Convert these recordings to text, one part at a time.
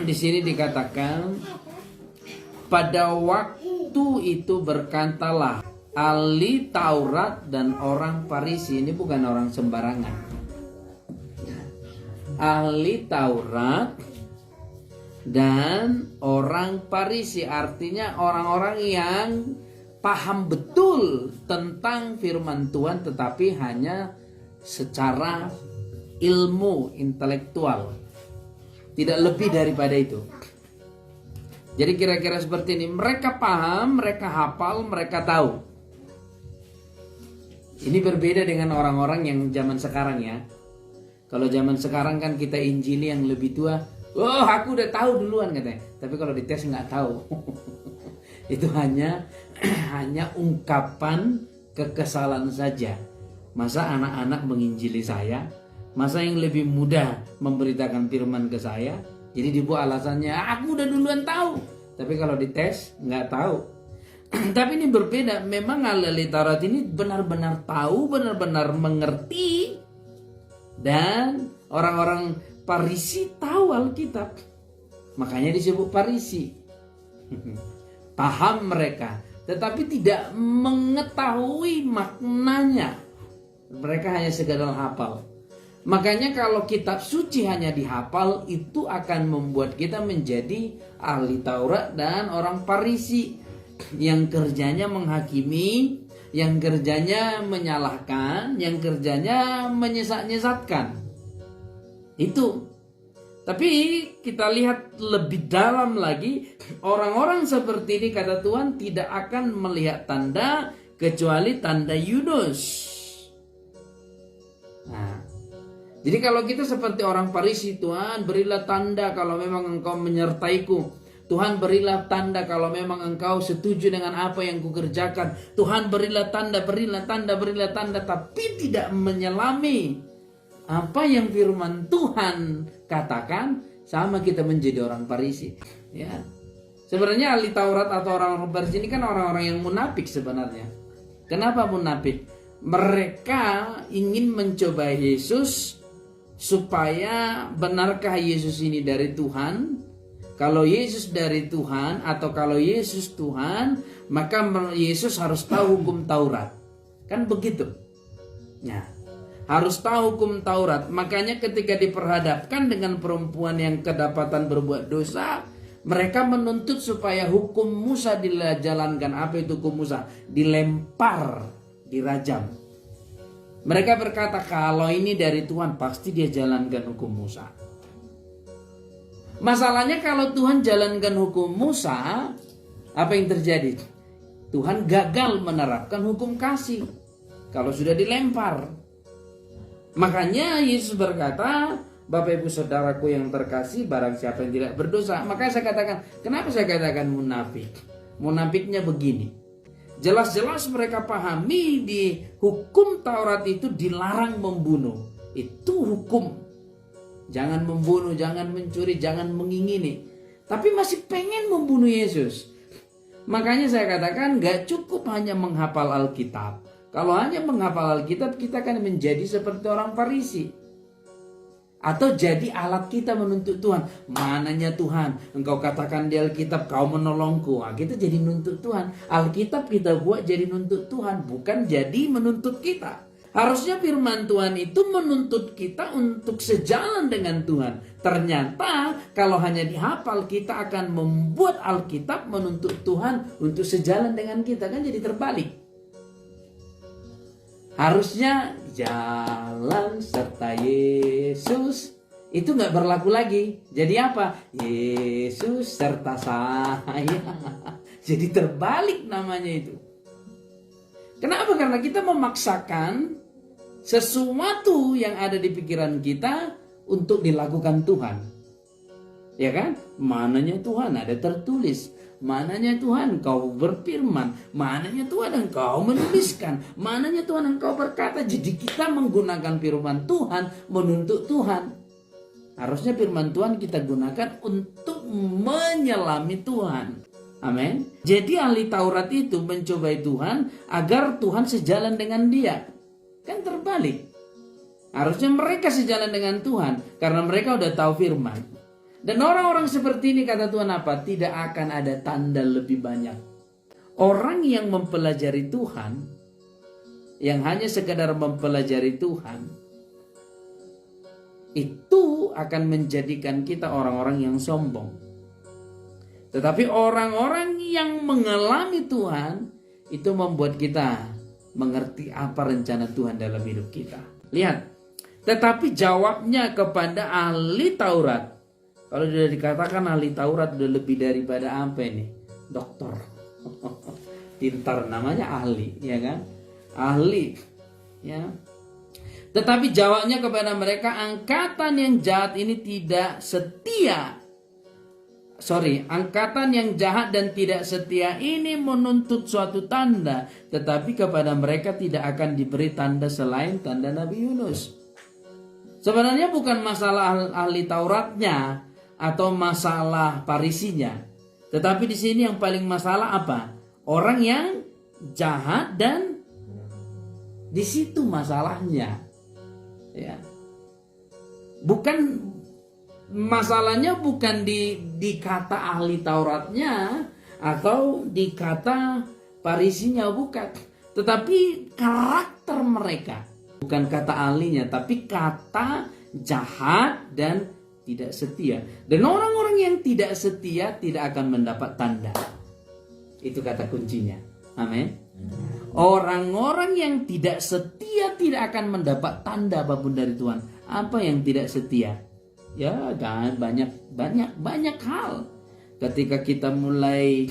di sini dikatakan pada waktu itu berkatalah ahli Taurat dan orang Farisi. Ini bukan orang sembarangan. Ahli Taurat dan orang Farisi, artinya orang-orang yang paham betul tentang firman Tuhan, tetapi hanya secara ilmu intelektual, tidak lebih daripada itu. Jadi kira-kira seperti ini, mereka paham, mereka hafal, mereka tahu. Ini berbeda dengan orang-orang yang zaman sekarang ya. Kalau zaman sekarang kan kita injili yang lebih tua, oh aku udah tahu duluan katanya. Tapi kalau dites nggak tahu. Itu hanya ungkapan kekesalan saja. Masa anak-anak menginjili saya? Masa yang lebih muda memberitakan firman ke saya? Jadi dibuat alasannya, aku udah duluan tahu. Tapi kalau dites nggak tahu. Tapi ini berbeda. Memang ahli Taurat ini benar-benar tahu, benar-benar mengerti. Dan orang-orang Farisi tahu Alkitab. Makanya disebut Farisi. Paham mereka, tetapi tidak mengetahui maknanya. Mereka hanya sekedar hafal. Makanya kalau kitab suci hanya dihafal, itu akan membuat kita menjadi ahli Taurat dan orang Farisi yang kerjanya menghakimi, yang kerjanya menyalahkan, yang kerjanya menyesat-nyesatkan. Itu. Tapi kita lihat lebih dalam lagi, orang-orang seperti ini kata Tuhan tidak akan melihat tanda kecuali tanda Yunus. Nah, jadi kalau kita seperti orang Farisi, Tuhan berilah tanda kalau memang engkau menyertaiku. Tuhan berilah tanda kalau memang engkau setuju dengan apa yang kukerjakan. Tuhan berilah tanda, berilah tanda, berilah tanda. Tapi tidak menyelami apa yang firman Tuhan katakan, sama kita menjadi orang Farisi. Ya. Sebenarnya ahli Taurat atau orang-orang Farisi ini kan orang-orang yang munafik sebenarnya. Kenapa munafik? Mereka ingin mencoba Yesus supaya benarkah Yesus ini dari Tuhan? Kalau Yesus dari Tuhan atau kalau Yesus Tuhan, maka Yesus harus tahu hukum Taurat. Kan begitu. Nah, harus tahu hukum Taurat. Makanya ketika diperhadapkan dengan perempuan yang kedapatan berbuat dosa, mereka menuntut supaya hukum Musa dijalankan. Apa itu hukum Musa? Dilempar, dirajam. Mereka berkata kalau ini dari Tuhan pasti dia jalankan hukum Musa. Masalahnya kalau Tuhan jalankan hukum Musa, apa yang terjadi? Tuhan gagal menerapkan hukum kasih kalau sudah dilempar. Makanya Yesus berkata, Bapak Ibu Saudaraku yang terkasih, barang siapa yang tidak berdosa. Maka saya katakan, kenapa saya katakan munafik? Munafiknya begini. Jelas-jelas mereka pahami di hukum Taurat itu dilarang membunuh. Itu hukum. Jangan membunuh, jangan mencuri, jangan mengingini. Tapi masih pengen membunuh Yesus. Makanya saya katakan gak cukup hanya menghafal Alkitab. Kalau hanya menghafal Alkitab, kita akan menjadi seperti orang Farisi. Atau jadi alat kita menuntut Tuhan. Mananya Tuhan? Engkau katakan di Alkitab kau menolongku. Nah, kita jadi menuntut Tuhan. Alkitab kita buat jadi menuntut Tuhan, bukan jadi menuntut kita. Harusnya firman Tuhan itu menuntut kita untuk sejalan dengan Tuhan. Ternyata kalau hanya dihafal, kita akan membuat Alkitab menuntut Tuhan untuk sejalan dengan kita. Kan jadi terbalik. Harusnya jalan serta Yesus itu gak berlaku lagi. Jadi apa? Yesus serta saya. Jadi terbalik namanya itu. Kenapa? Karena kita memaksakan sesuatu yang ada di pikiran kita untuk dilakukan Tuhan. Ya kan? Mananya Tuhan ada tertulis. Mananya Tuhan engkau berfirman. Mananya Tuhan engkau menuliskan. Mananya Tuhan engkau berkata. Jadi kita menggunakan firman Tuhan menuntut Tuhan. Harusnya firman Tuhan kita gunakan untuk menyelami Tuhan. Amin. Jadi ahli Taurat itu mencobai Tuhan agar Tuhan sejalan dengan dia. Kan terbalik. Harusnya mereka sejalan dengan Tuhan karena mereka udah tahu firman. Dan orang-orang seperti ini kata Tuhan apa? Tidak akan ada tanda lebih banyak. Orang yang mempelajari Tuhan, yang hanya sekedar mempelajari Tuhan, itu akan menjadikan kita orang-orang yang sombong. Tetapi orang-orang yang mengalami Tuhan, itu membuat kita mengerti apa rencana Tuhan dalam hidup kita. Lihat, tetapi jawabnya kepada ahli Taurat. Kalau sudah dikatakan ahli Taurat, sudah lebih daripada apa ini? Doktor. Pintar, namanya ahli, ya kan? Ahli, ya. Tetapi jawabnya kepada mereka, angkatan yang jahat ini tidak setia. Angkatan yang jahat dan tidak setia ini menuntut suatu tanda, tetapi kepada mereka tidak akan diberi tanda selain tanda Nabi Yunus. Sebenarnya bukan masalah ahli Tauratnya atau masalah Farisinya, tetapi di sini yang paling masalah apa? Orang yang jahat, dan di situ masalahnya. Ya. Masalahnya bukan di kata ahli Tauratnya atau di kata Farisinya, bukan. Tetapi karakter mereka. Bukan kata ahlinya, tapi kata jahat dan tidak setia. Dan orang-orang yang tidak setia tidak akan mendapat tanda. Itu kata kuncinya. Amin. Orang-orang yang tidak setia tidak akan mendapat tanda apapun dari Tuhan. Apa yang tidak setia? Ya, kan banyak hal. Ketika kita mulai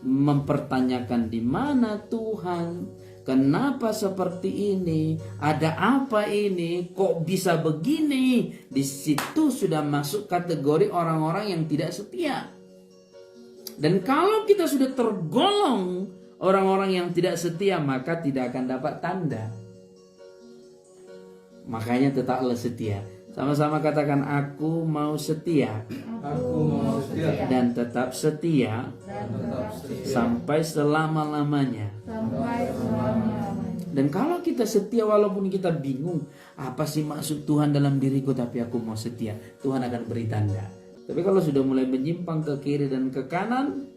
mempertanyakan di mana Tuhan, kenapa seperti ini, ada apa ini, kok bisa begini, di situ sudah masuk kategori orang-orang yang tidak setia. Dan kalau kita sudah tergolong orang-orang yang tidak setia, maka tidak akan dapat tanda. Makanya tetaplah setia. Sama-sama katakan, aku mau setia. Aku mau setia Dan tetap setia, sampai selama-lamanya. Dan kalau kita setia walaupun kita bingung, apa sih maksud Tuhan dalam diriku, tapi aku mau setia, Tuhan akan beri tanda. Tapi kalau sudah mulai menyimpang ke kiri dan ke kanan,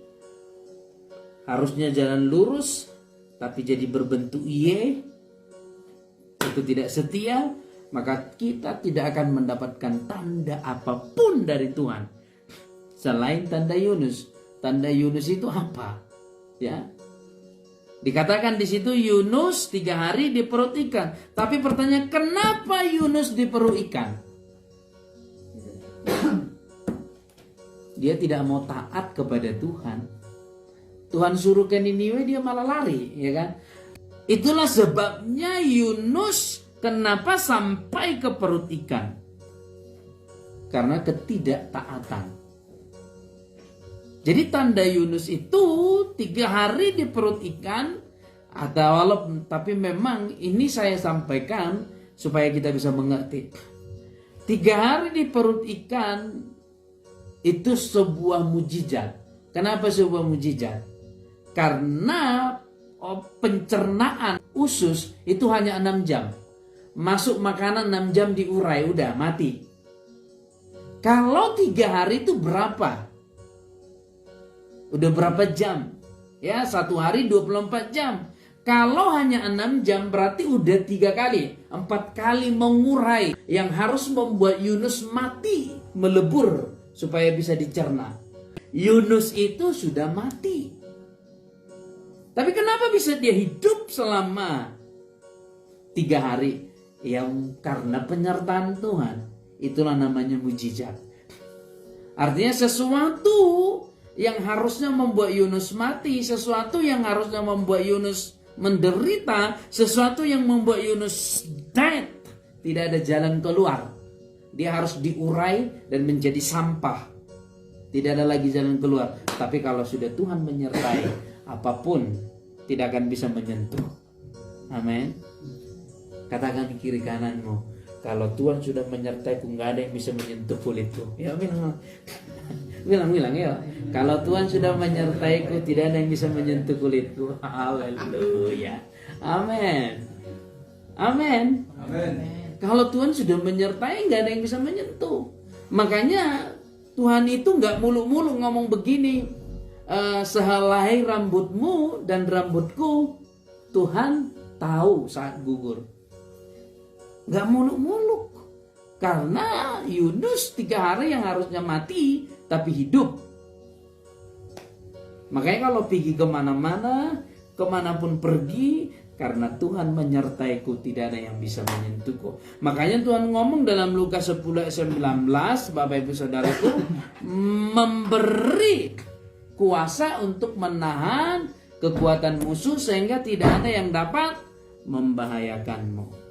harusnya jalan lurus tapi jadi berbentuk Y, itu tidak setia, maka kita tidak akan mendapatkan tanda apapun dari Tuhan selain tanda Yunus. Tanda Yunus itu apa? Ya, dikatakan di situ Yunus 3 hari di perut ikan. Tapi pertanyaan, kenapa Yunus di perut ikan? Dia tidak mau taat kepada Tuhan. Tuhan suruh ke Niniwe, dia malah lari, ya kan? Itulah sebabnya Yunus kenapa sampai ke perut ikan? Karena ketidaktaatan. Jadi tanda Yunus itu 3 hari di perut ikan, tapi memang ini saya sampaikan supaya kita bisa mengerti. 3 hari di perut ikan itu sebuah mujizat. Kenapa sebuah mujizat? Karena pencernaan usus itu hanya 6 jam. Masuk makanan 6 jam diurai, udah mati. Kalau 3 hari itu berapa? Udah berapa jam? Ya, 1 hari 24 jam. Kalau hanya 6 jam berarti udah 3 kali, 4 kali mengurai, yang harus membuat Yunus mati, melebur supaya bisa dicerna. Yunus itu sudah mati. Tapi kenapa bisa dia hidup selama 3 hari? Yang karena penyertaan Tuhan. Itulah namanya mujizat. Artinya sesuatu yang harusnya membuat Yunus mati, sesuatu yang harusnya membuat Yunus menderita, sesuatu yang membuat Yunus dead, tidak ada jalan keluar. Dia harus diurai dan menjadi sampah. Tidak ada lagi jalan keluar. Tapi kalau sudah Tuhan menyertai, apapun tidak akan bisa menyentuh. Amin. Katakan di kiri kananmu, kalau Tuhan sudah menyertaiku, nggak ada yang bisa menyentuh kulitku. Ya, bilang ya. Kalau Tuhan sudah menyertaiku, tidak ada yang bisa menyentuh kulitku. Haleluya. Amin. Amin. Amin. Kalau Tuhan sudah menyertai, nggak ada yang bisa menyentuh. Makanya Tuhan itu nggak muluk-muluk ngomong begini, sehelai rambutmu dan rambutku Tuhan tahu saat gugur. Nggak muluk-muluk. Karena Yunus 3 hari yang harusnya mati tapi hidup. Makanya kalau pergi kemana-mana, kemanapun pergi, karena Tuhan menyertaiku, tidak ada yang bisa menyentuhku. Makanya Tuhan ngomong dalam Lukas 10 ayat 19, Bapak Ibu Saudaraku, memberi kuasa untuk menahan kekuatan musuh sehingga tidak ada yang dapat membahayakanmu.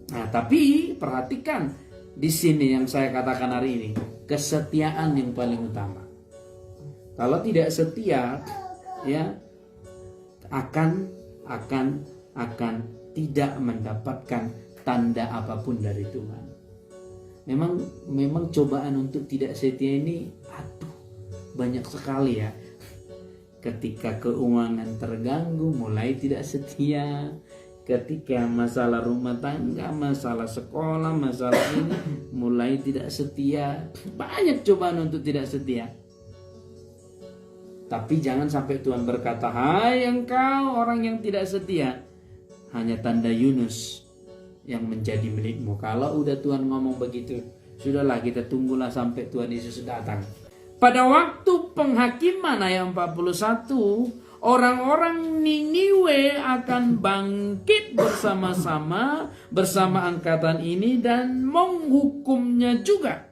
Nah, tapi perhatikan di sini yang saya katakan hari ini, kesetiaan yang paling utama. Kalau tidak setia, ya akan tidak mendapatkan tanda apapun dari Tuhan. Memang cobaan untuk tidak setia ini, banyak sekali ya. Ketika keuangan terganggu, mulai tidak setia. Ketika masalah rumah tangga, masalah sekolah, masalah ini, mulai tidak setia. Banyak cobaan untuk tidak setia. Tapi jangan sampai Tuhan berkata, hai engkau orang yang tidak setia, hanya tanda Yunus yang menjadi milikmu. Kalau udah Tuhan ngomong begitu, sudahlah, kita tunggulah sampai Tuhan Yesus datang. Pada waktu penghakiman ayat 41, orang-orang Niniwe akan bangkit bersama-sama bersama angkatan ini dan menghukumnya juga.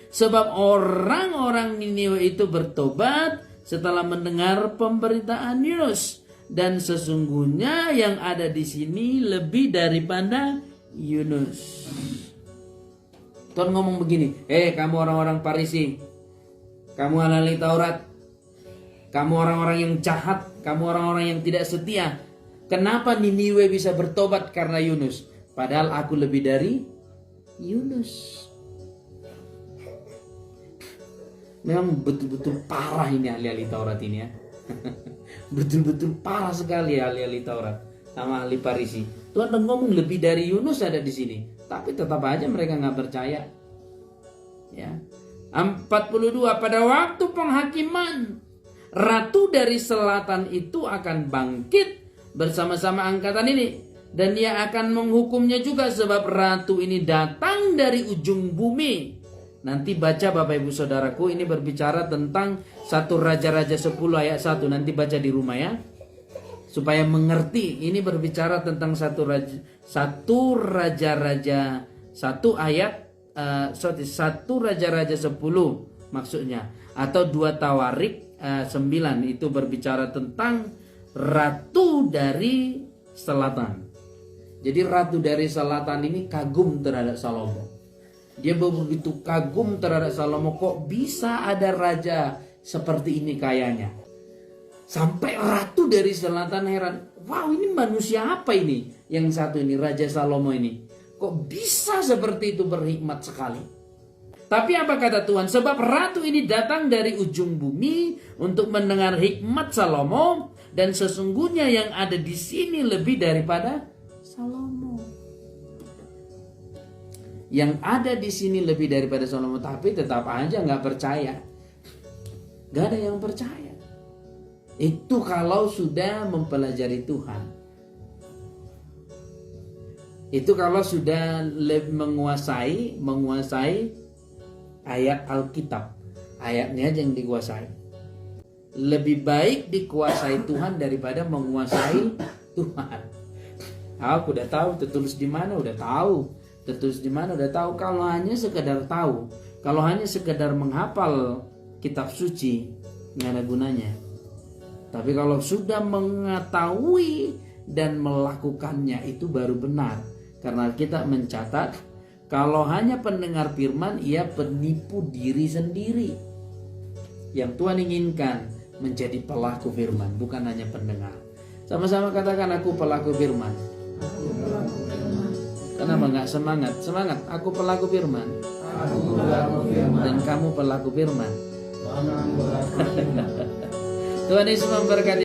Sebab orang-orang Niniwe itu bertobat setelah mendengar pemberitaan Yunus, dan sesungguhnya yang ada di sini lebih daripada Yunus. Tuhan ngomong begini, kamu orang-orang Farisi, kamu ahli Taurat, kamu orang-orang yang jahat, kamu orang-orang yang tidak setia. Kenapa Niniwe bisa bertobat karena Yunus? Padahal aku lebih dari Yunus. Memang betul-betul parah ini ahli-ahli Taurat ini ya. Betul-betul parah sekali ahli-ahli Taurat sama ahli Farisi. Tuhan ngomong lebih dari Yunus ada di sini, tapi tetap aja mereka nggak percaya. Ya. 42, pada waktu penghakiman, ratu dari selatan itu akan bangkit bersama-sama angkatan ini, dan dia akan menghukumnya juga, sebab ratu ini datang dari ujung bumi. Nanti baca Bapak Ibu Saudaraku, ini berbicara tentang 1 Raja-Raja 10 ayat 1. Nanti baca di rumah ya, supaya mengerti. Ini berbicara tentang 1 Raja-Raja 1 ayat 1 Raja-Raja 10 maksudnya, atau 2 Tawarik 9. Itu berbicara tentang ratu dari selatan. Jadi ratu dari selatan ini kagum terhadap Salomo. Dia begitu kagum terhadap Salomo, kok bisa ada raja seperti ini kayanya. Sampai ratu dari selatan heran, wow, ini manusia apa ini? Yang satu ini, Raja Salomo ini, kok bisa seperti itu, berhikmat sekali. Tapi apa kata Tuhan? Sebab ratu ini datang dari ujung bumi untuk mendengar hikmat Salomo, dan sesungguhnya yang ada di sini lebih daripada Salomo. Yang ada di sini lebih daripada Salomo, tapi tetap aja nggak percaya. Nggak ada yang percaya. Itu kalau sudah mempelajari Tuhan. Itu kalau sudah menguasai ayat Alkitab. Ayatnya aja yang dikuasai. Lebih baik dikuasai Tuhan daripada menguasai Tuhan. Aku udah tahu tertulis di mana, udah tahu. Tertulis di mana udah tahu. Kalau hanya sekedar tahu, kalau hanya sekedar menghafal kitab suci, nggak ada gunanya. Tapi kalau sudah mengetahui dan melakukannya, itu baru benar. Karena kita mencatat, kalau hanya pendengar firman, ia penipu diri sendiri. Yang Tuhan inginkan menjadi pelaku firman, bukan hanya pendengar. Sama-sama katakan, aku pelaku firman. Kenapa nggak semangat? Semangat, aku pelaku firman. Dan kamu pelaku firman. Tuhan Yesus memberkati.